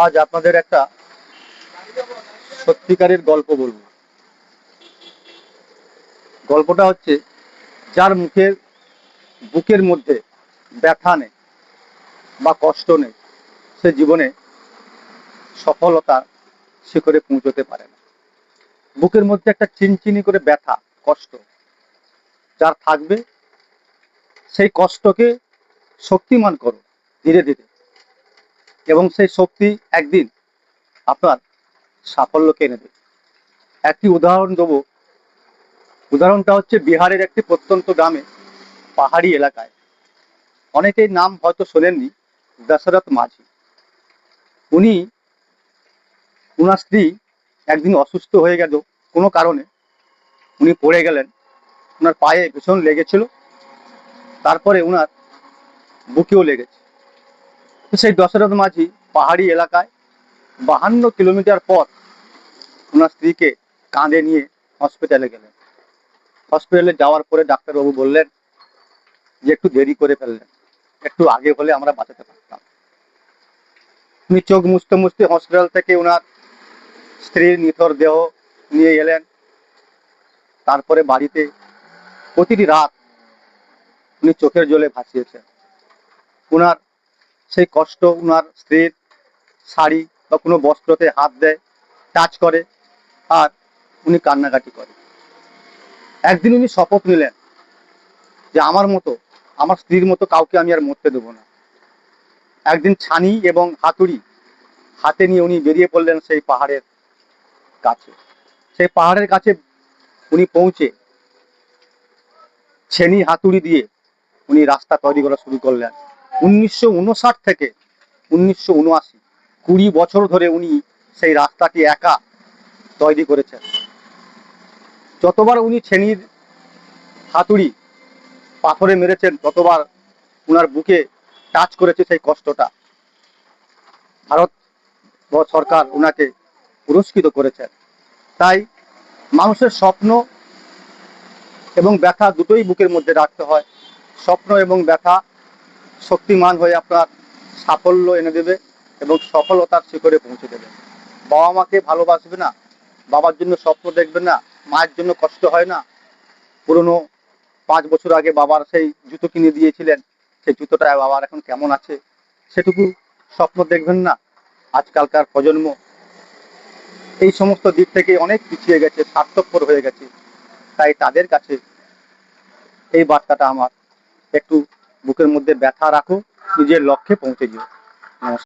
আজ আপনাদের একটা সত্যিকারের গল্প বলবো। গল্পটা হচ্ছে, যার বুকের মধ্যে ব্যথা নেই বা কষ্ট নেই, সে জীবনে সফলতা শিখরে পৌঁছতে পারে না। বুকের মধ্যে একটা চিনচিনি করে ব্যথা, কষ্ট যার থাকবে, সেই কষ্টকে শক্তিমান করো ধীরে ধীরে, এবং সেই শক্তি একদিন আপনার সাফল্যকে এনে দেবে। একটি উদাহরণ দেবো। উদাহরণটা হচ্ছে বিহারের একটি প্রত্যন্ত গ্রামে, পাহাড়ি এলাকায়। অনেকেই নাম হয়তো শোনেননি, দশরথ মাঝি। উনি, উনার স্ত্রী একদিন অসুস্থ হয়ে গেল কোনো কারণে। উনি পড়ে গেলেন, উনার পায়ে ভীষণ লেগেছিল, তারপরে উনার বুকেও লেগেছে। তো সেই দশরথ মাঝি পাহাড়ি এলাকায় 52 কিলোমিটার পথ ওনার স্ত্রীকে কাঁধে নিয়ে হসপিটালে গেলেন। হসপিটালে যাওয়ার পরে ডাক্তারবাবু বললেন যে একটু দেরি করে ফেললেন, একটু আগে হলে আমরা বাঁচাতে পারতাম। উনি চোখ মুছতে মুছতে হসপিটাল থেকে ওনার স্ত্রীর নিথর দেহ নিয়ে এলেন। তারপরে বাড়িতে প্রতিটি রাত উনি চোখের জলে ভাসিয়েছেন। উনার সেই কষ্ট, উনার স্ত্রীর শাড়ি বা কোনো বস্ত্রতে হাত দেয়, টাচ করে, আর উনি কান্নাকাটি করে। একদিন উনি শপথ নিলেন যে আমার স্ত্রীর মতো কাউকে আমি আর মরতে দেবো না। একদিন ছানি এবং হাতুড়ি হাতে নিয়ে উনি বেরিয়ে পড়লেন সেই পাহাড়ের কাছে। সেই পাহাড়ের কাছে উনি পৌঁছে ছেনি হাতুড়ি দিয়ে উনি রাস্তা তৈরি করা শুরু করলেন। 1959 থেকে 1979, 20 বছর ধরে উনি সেই রাস্তাটি একা তৈরি করেছেন। যতবার উনি ছেনির হাতুড়ি পাথরে মেরেছেন, ততবার উনার বুকে টাচ করেছে সেই কষ্টটা। ভারত সরকার উনাকে পুরস্কৃত করেছেন। তাই মানুষের স্বপ্ন এবং ব্যথা দুটোই বুকের মধ্যে রাখতে হয়। স্বপ্ন এবং ব্যথা শক্তিমান হয়ে আপনার সাফল্য এনে দেবে এবং সফলতার শিখরে পৌঁছে দেবে। বাবা মাকে ভালোবাসবে না, বাবার জন্য স্বপ্ন দেখবে না, মায়ের জন্য কষ্ট হয় না। পুরনো 5 বছর আগে বাবার সেই জুতো কিনে দিয়েছিলেন, সেই জুতোটা বাবার এখন কেমন আছে, সেটুকু স্বপ্ন দেখবেন না। আজকালকার প্রজন্ম এই সমস্ত দিক থেকে অনেক পিছিয়ে গেছে, স্বার্থপর হয়ে গেছে। তাই তাদের কাছে এই বার্তাটা আমার, একটু বুকের মধ্যে ব্যথা রাখো, নিজের লক্ষ্যে পৌঁছে যেও।